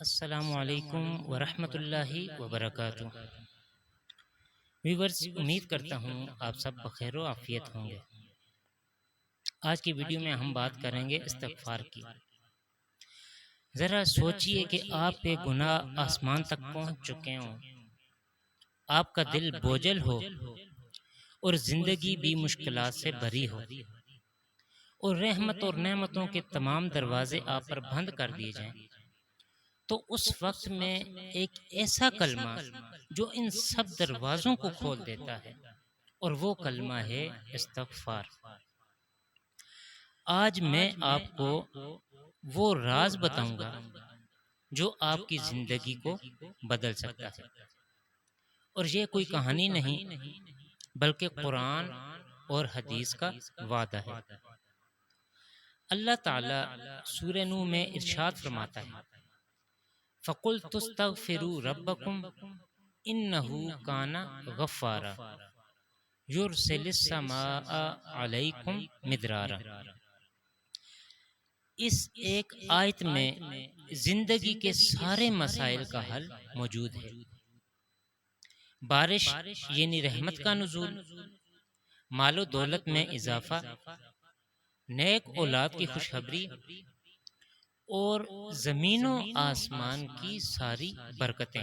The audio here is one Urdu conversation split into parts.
السلام علیکم ورحمۃ اللہ وبرکاتہ۔ ویورز، امید کرتا ہوں آپ سب بخیر و عافیت ہوں گے۔ آج کی ویڈیو میں ہم بات کریں گے استغفار کی۔ ذرا سوچئے کہ آپ کے گناہ آسمان تک پہنچ چکے ہوں، آپ کا دل بوجھل ہو اور زندگی بھی مشکلات سے بھری ہو، اور رحمت اور نعمتوں کے تمام دروازے آپ پر بند کر دیے جائیں، تو اس وقت میں ایک ایسا کلمہ جو ان سب دروازوں کو کھول دیتا ہے، اور وہ کلمہ ہے استغفار۔ آج میں آپ کو وہ راز بتاؤں گا جو آپ کی زندگی کو بدل سکتا ہے، اور یہ کوئی کہانی نہیں بلکہ قرآن اور حدیث کا وعدہ ہے۔ اللہ تعالی سورہ نوح میں ارشاد فرماتا ہے، فَقُلْتُ اسْتَغْفِرُوا رَبَّكُمْ إِنَّهُ كَانَ غَفَّارًا يُرْسِلِ السَّمَاءَ عَلَيْكُمْ مِدْرَارًا۔ اس ایک آیت میں زندگی کے سارے مسائل کا حل موجود ہے۔ بارش یعنی رحمت کا نزول، مال و دولت میں اضافہ، نیک اولاد کی خوشخبری، اور زمین و آسمان کی ساری برکتیں۔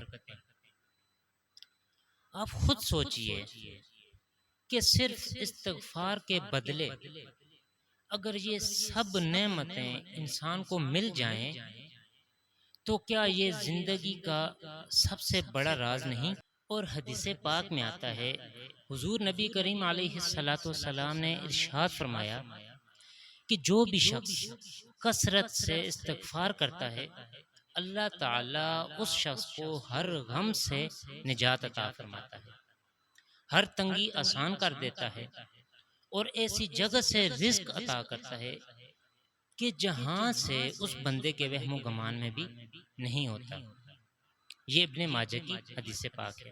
آپ خود سوچئے کہ صرف استغفار کے بدلے اگر یہ سب نعمتیں انسان کو مل جائیں تو کیا یہ زندگی کا سب سے بڑا راز نہیں؟ اور حدیث پاک میں آتا ہے، حضور نبی کریم علیہ الصلاۃ والسلام نے ارشاد فرمایا کہ جو بھی شخص کثرت سے استغفار کرتا ہے، اللہ تعالیٰ اس شخص کو ہر غم سے نجات عطا فرماتا ہے، ہر تنگی آسان کر دیتا ہے، اور ایسی جگہ سے رزق عطا کرتا ہے کہ جہاں سے اس بندے کے وہم و گمان میں بھی نہیں ہوتا۔ یہ ابن ماجہ کی حدیث پاک ہے۔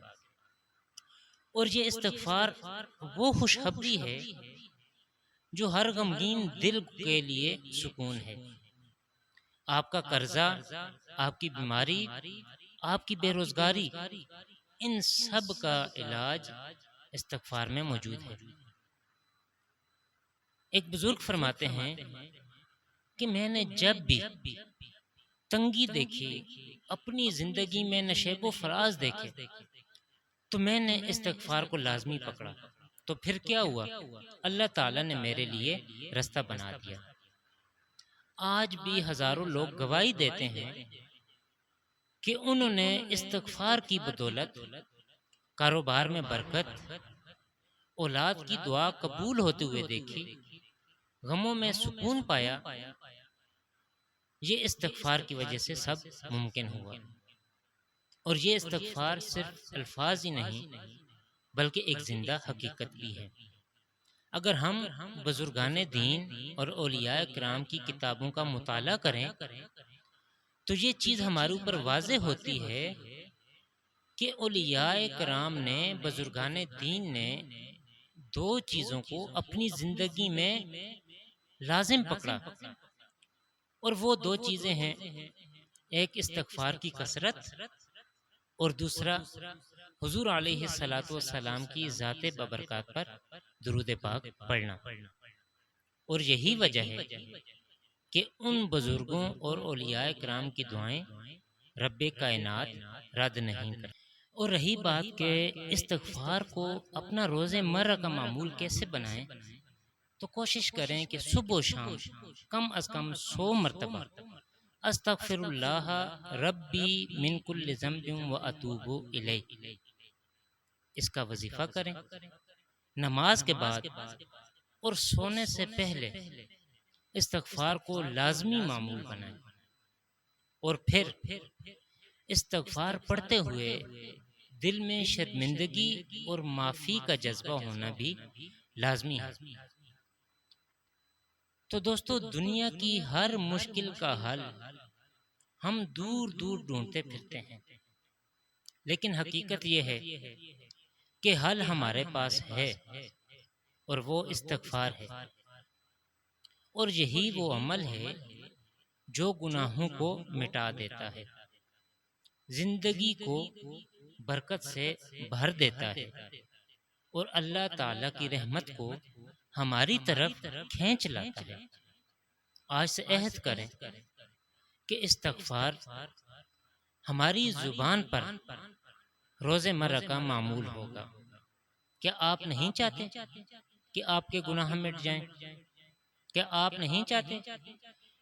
اور یہ استغفار وہ خوشخبری ہے جو ہر غمگین دل کے لیے سکون ہے۔ آپ کا قرضہ، آپ کی بیماری، آپ کی بے روزگاری، ان سب کا علاج استغفار میں موجود ہے۔ ایک بزرگ فرماتے ہیں کہ میں نے جب بھی تنگی دیکھی، اپنی زندگی میں نشیب و فراز دیکھے، تو میں نے استغفار کو لازمی پکڑا، تو پھر کیا ہوا؟ اللہ تعالیٰ نے میرے لیے رستہ بنا دیا۔ آج بھی ہزاروں لوگ گواہی دیتے ہیں کہ انہوں نے استغفار کی بدولت کاروبار میں برکت، اولاد کی دعا قبول ہوتے ہوئے دیکھی، غموں میں سکون پایا۔ یہ استغفار کی وجہ سے سب ممکن ہوا۔ اور یہ استغفار صرف الفاظ ہی نہیں بلکہ ایک زندہ حقیقت بھی ہے۔ اگر ہم بزرگان دین اور اولیاء کرام کی کتابوں کا مطالعہ کریں تو یہ چیز ہمارے اوپر واضح ہوتی ہے کہ اولیاء کرام نے، بزرگان دین نے دو چیزوں کو اپنی زندگی میں لازم پکڑا، اور وہ دو چیزیں ہیں، ایک استغفار کی کثرت اور دوسرا حضور علیہ الصلاۃ والسلام کی ذات ببرکات پر درود پاک پڑھنا۔ اور یہی وجہ ہے کہ ان بزرگوں اور اولیاء کرام کی دعائیں رب کائنات رد نہیں کرتی۔ اور رہی بات کہ استغفار کو اپنا روز مرہ کا معمول کیسے بنائیں، تو کوشش کریں کہ صبح و شام کم از کم 100 مرتبہ استغفر اللہ ربی من کل ذنب و اتوب الیہ اس کا وظیفہ کریں۔ نماز کے بعد اور سونے سے پہلے استغفار کو لازمی معمول بنائیں، اور پھر استغفار پڑھتے ہوئے دل میں شرمندگی اور معافی کا جذبہ ہونا بھی لازمی ہے۔ تو دوستو، دنیا کی ہر مشکل کا حل ہم دور دور ڈھونڈتے پھرتے ہیں، لیکن حقیقت یہ ہے کہ حل ہمارے پاس ہے، اور وہ استغفار ہے۔ اور یہی وہ عمل ہے جو گناہوں کو مٹا دیتا ہے۔ زندگی کو برکت سے بھر دیتا ہے اور اللہ تعالی کی رحمت کو ہماری طرف کھینچ لاتا ہے۔ آج سے عہد کریں کہ استغفار ہماری زبان پر روز مرہ کا معمول ہوگا۔ کیا آپ نہیں چاہتے کہ آپ کے گناہ مٹ جائیں؟ کیا آپ نہیں چاہتے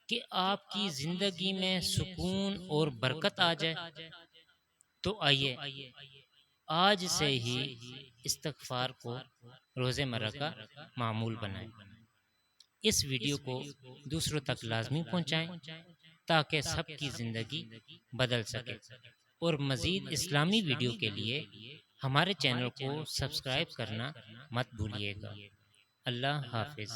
کہ آپ کی زندگی میں سکون اور برکت آ جائے؟ تو آئیے آج سے ہی استغفار کو روز مرہ کا معمول بنائیں۔ اس ویڈیو کو دوسروں تک لازمی پہنچائیں تاکہ سب کی زندگی بدل سکے، اور مزید اسلامی ویڈیو کے لیے ہمارے چینل کو سبسکرائب کرنا مت بھولیے گا۔ اللہ حافظ۔